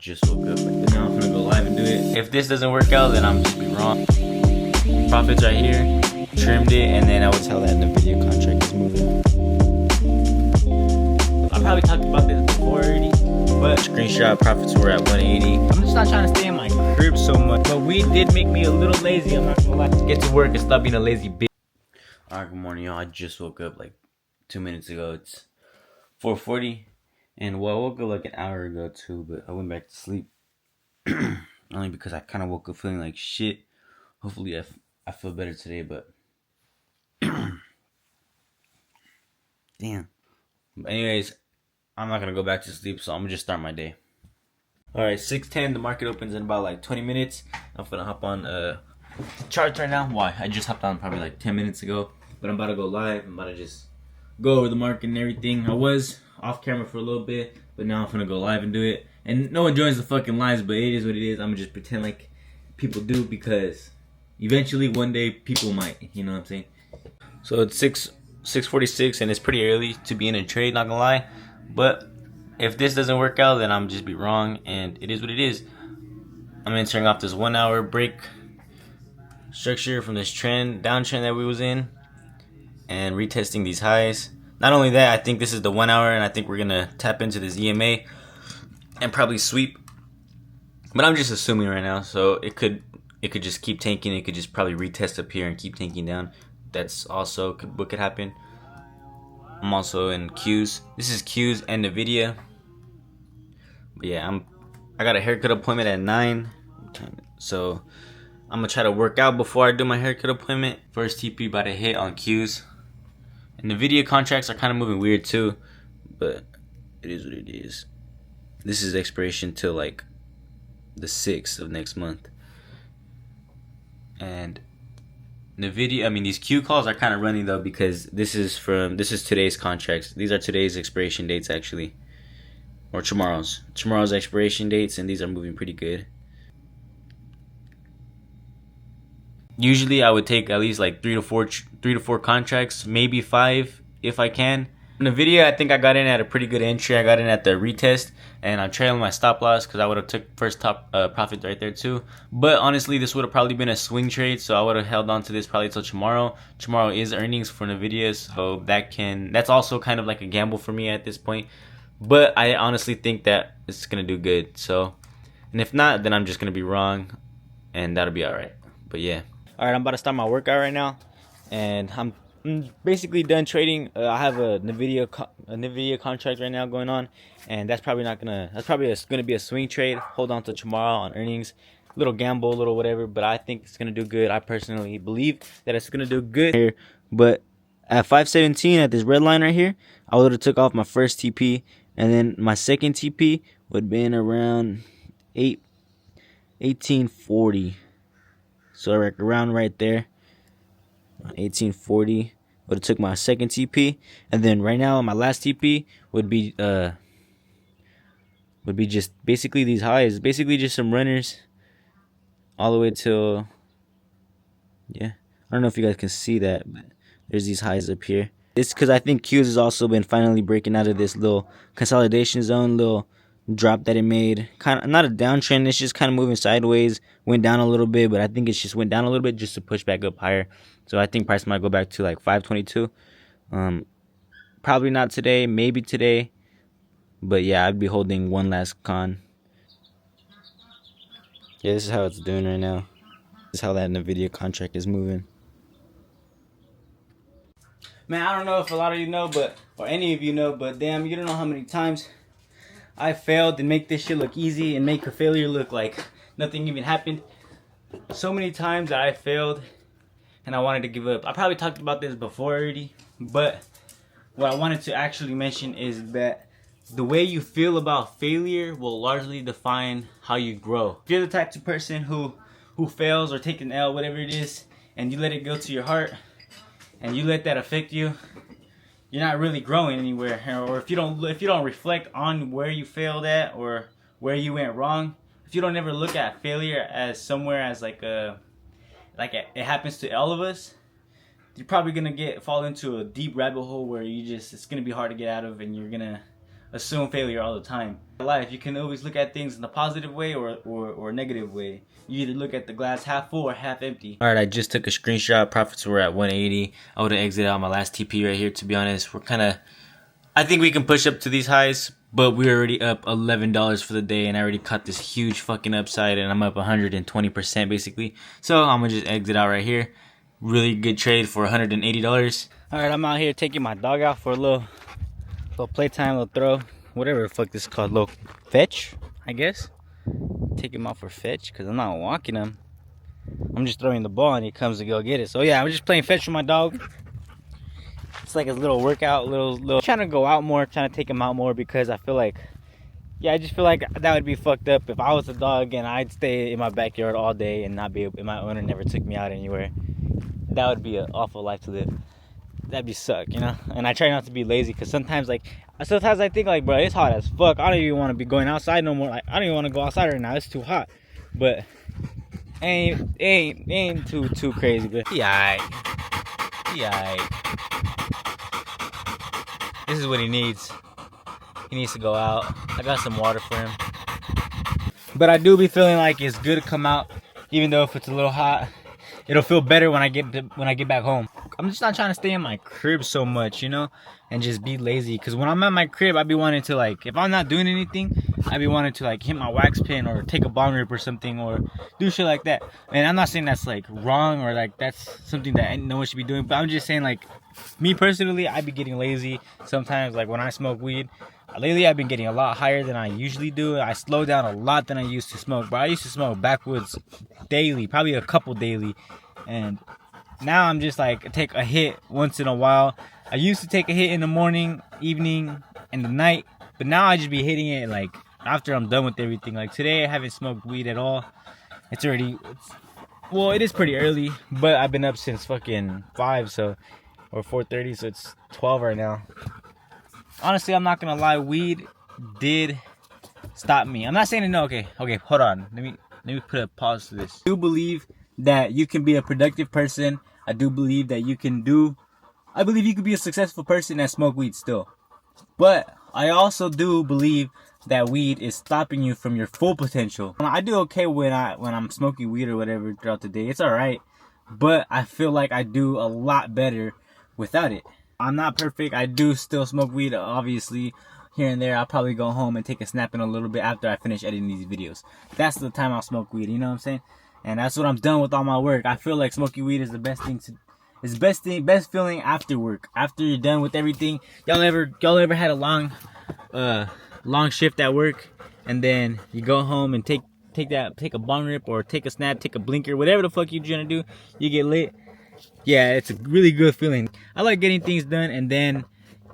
just woke up. But now I'm gonna go live and do it. If this doesn't work out, then I'm just be wrong. Profits right here. Trimmed it, and then I would tell that the video contract is moving. I probably talked about this before already, but screenshot profits were at 180. I'm just not trying to stay in my crib so much, but weed did make me a little lazy. I'm not gonna lie. Get to work and stop being a lazy bitch. Alright, good morning, y'all. I just woke up like 2 minutes ago. It's 4:40, and well, I woke up like an hour ago too, but I went back to sleep only because I kind of woke up feeling like shit. Hopefully, I feel better today, but damn. But anyways, I'm not gonna go back to sleep, so I'm gonna just start my day. Alright, 6:10. The market opens in about like 20 minutes. I'm gonna hop on charts right now. Why? I just hopped on probably like 10 minutes ago, but I'm about to go live. I'm about to just go over the market and everything. I was off camera for a little bit, but now I'm gonna go live and do it. And no one joins the fucking lives, but it is what it is. I'm gonna just pretend like people do, because eventually one day people might, you know what I'm saying? So it's 6:46 and it's pretty early to be in a trade, not gonna lie. But if this doesn't work out, then I'm just be wrong, and it is what it is. I'm entering off this 1 hour break structure from this downtrend that we was in, and retesting these highs. Not only that, I think this is the 1 hour, and I think we're gonna tap into this EMA and probably sweep. But I'm just assuming right now, so it could just keep tanking. It could just probably retest up here and keep tanking down. That's also what could happen. I'm also in Qs. This is Qs and Nvidia. But yeah, I got a haircut appointment at 9, so I'm gonna try to work out before I do my haircut appointment. First TP about to hit on Qs. And the Nvidia contracts are kind of moving weird too, but it is what it is. This is expiration till like the 6th of next month. And Nvidia, I mean, these Q calls are kind of running though, because this is today's contracts. These are today's expiration dates actually, or tomorrow's expiration dates, and these are moving pretty good. Usually I would take at least like three to four contracts, maybe 5 if I can. Nvidia, I think I got in at a pretty good entry. I got in at the retest, and I'm trailing my stop loss because I would have took first top profit right there too. But honestly, this would have probably been a swing trade, so I would have held on to this probably till tomorrow. Tomorrow is earnings for Nvidia, so that's also kind of like a gamble for me at this point. But I honestly think that it's gonna do good. So, and if not, then I'm just gonna be wrong, and that'll be all right. But yeah. All right, I'm about to start my workout right now, and I'm basically done trading. I have a Nvidia contract right now going on, and that's probably gonna be a swing trade. Hold on to tomorrow on earnings, little gamble, little whatever. But I think it's gonna do good. I personally believe that it's gonna do good here. But at 517 at this red line right here, I would have took off my first TP, and then my second TP would have been around 1840. So around right there, 1840 would have took my second TP, and then right now my last TP would be just basically these highs, basically just some runners all the way till, yeah, I don't know if you guys can see that, but there's these highs up here. It's because I think Qs has also been finally breaking out of this little consolidation zone, little drop that it made. Kind of not a downtrend, it's just kind of moving sideways. Went down a little bit, but I think it's just went down a little bit just to push back up higher. So I think price might go back to like 522. Probably not today, maybe today, but yeah, I'd be holding one last con. Yeah, this is how it's doing right now. This is how that Nvidia contract is moving. Man, I don't know if a lot of you know, or any of you know, but damn, you don't know how many times I failed and make this shit look easy and make a failure look like nothing even happened. So many times that I failed and I wanted to give up. I probably talked about this before already, but what I wanted to actually mention is that the way you feel about failure will largely define how you grow. If you're the type of person who fails or take an L, whatever it is, and you let it go to your heart and you let that affect you, you're not really growing anywhere. Or if you don't reflect on where you failed at or where you went wrong, if you don't ever look at failure as somewhere as it happens to all of us, you're probably gonna fall into a deep rabbit hole where it's gonna be hard to get out of, and you're gonna assume failure all the time. In life, you can always look at things in a positive way or a negative way. You either look at the glass half full or half empty. Alright, I just took a screenshot. Profits were at 180. I would have exited on my last TP right here, to be honest. We're kind of... I think we can push up to these highs, but we're already up $11 for the day, and I already caught this huge fucking upside, and I'm up 120% basically. So I'm gonna just exit out right here. Really good trade for $180. Alright, I'm out here taking my dog out for a little playtime, little throw, whatever the fuck this is called, little fetch, I guess. Take him out for fetch because I'm not walking him. I'm just throwing the ball and he comes to go get it. So yeah, I'm just playing fetch with my dog. It's like a little workout, little trying to go out more, trying to take him out more, because I feel like, yeah, I just feel like that would be fucked up if I was a dog and I'd stay in my backyard all day and not be able, and my owner never took me out anywhere. That would be an awful life to live. That'd be suck, you know. And I try not to be lazy, because sometimes I think like, bro, it's hot as fuck. I don't even want to be going outside no more. Like, I don't even want to go outside right now. It's too hot. But ain't too crazy. But he alright. This is what he needs. He needs to go out. I got some water for him. But I do be feeling like it's good to come out, even though if it's a little hot. It'll feel better when I get back home. I'm just not trying to stay in my crib so much, you know, and just be lazy. Because when I'm at my crib, I be wanting to, like, if I'm not doing anything, I be wanting to, like, hit my wax pen or take a bong rip or something, or do shit like that. And I'm not saying that's, like, wrong, or, like, that's something that no one should be doing. But I'm just saying, like, me personally, I be getting lazy sometimes. Like, when I smoke weed, lately I've been getting a lot higher than I usually do. I slow down a lot than I used to smoke. But I used to smoke backwoods daily, probably a couple daily. And now I'm just like, take a hit once in a while. I used to take a hit in the morning, evening, and the night. But now I just be hitting it like after I'm done with everything. Like today I haven't smoked weed at all. Well, it is pretty early, but I've been up since fucking 5, so, or 4:30, so it's 12 right now. Honestly, I'm not gonna lie, weed did stop me. I'm not saying no. Okay, hold on. Let me put a pause to this. I do believe that you can be a productive person. I do believe that I believe you could be a successful person that smoke weed still. But I also do believe that weed is stopping you from your full potential. I do okay when I'm smoking weed or whatever throughout the day. It's alright. But I feel like I do a lot better without it. I'm not perfect. I do still smoke weed, obviously. Here and there, I'll probably go home and take a snap in a little bit after I finish editing these videos. That's the time I'll smoke weed, you know what I'm saying? And that's what I'm done with all my work. I feel like smoking weed is the best thing it's best feeling after work. After you're done with everything. Y'all ever had a long shift at work, and then you go home and take a bong rip or take a snap, take a blinker, whatever the fuck you're trying to do, you get lit. Yeah, it's a really good feeling. I like getting things done and then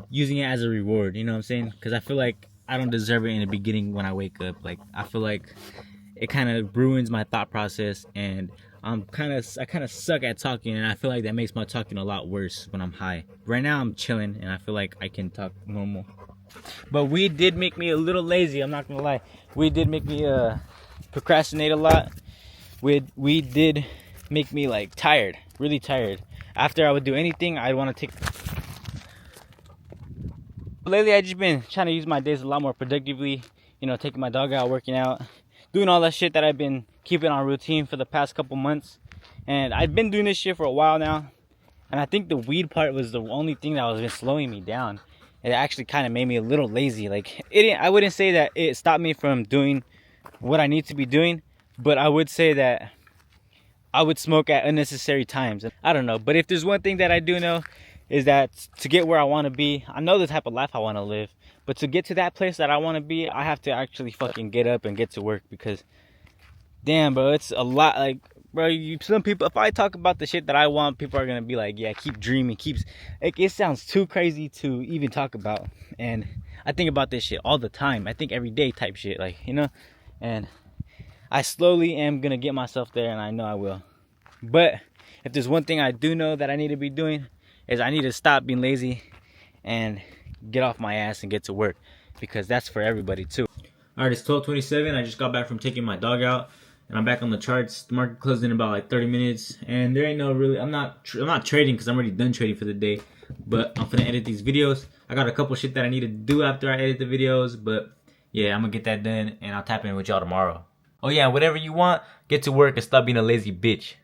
using it as a reward, you know what I'm saying? Because I feel like I don't deserve it in the beginning when I wake up. Like, I feel like it kind of ruins my thought process, and I kind of suck at talking, and I feel like that makes my talking a lot worse when I'm high. Right now I'm chilling and I feel like I can talk normal. But weed did make me a little lazy, I'm not gonna lie. Weed did make me procrastinate a lot. Weed did make me like tired, really tired. After I would do anything, I want to take. Lately I just been trying to use my days a lot more productively, you know, taking my dog out, working out, doing all that shit that I've been keeping on routine for the past couple months. And I've been doing this shit for a while now, and I think the weed part was the only thing that was been slowing me down. It actually kind of made me a little lazy. Like, I wouldn't say that it stopped me from doing what I need to be doing, but I would say that I would smoke at unnecessary times. I don't know, but if there's one thing that I do know, is that to get where I want to be, I know the type of life I want to live, but to get to that place that I want to be, I have to actually fucking get up and get to work. Because damn, bro, it's a lot. Like, bro, some people, if I talk about the shit that I want, people are gonna be like, yeah, keep dreaming, it sounds too crazy to even talk about. And I think about this shit all the time. I think every day type shit, like, you know. And I slowly am gonna get myself there, and I know I will. But if there's one thing I do know that I need to be doing, is I need to stop being lazy and get off my ass and get to work, because that's for everybody too. Alright, it's 12:27. I just got back from taking my dog out, and I'm back on the charts. The market closed in about like 30 minutes, and there ain't no really. I'm not trading because I'm already done trading for the day. But I'm finna edit these videos. I got a couple shit that I need to do after I edit the videos, but yeah, I'm gonna get that done, and I'll tap in with y'all tomorrow. Oh yeah, whatever you want, get to work and stop being a lazy bitch.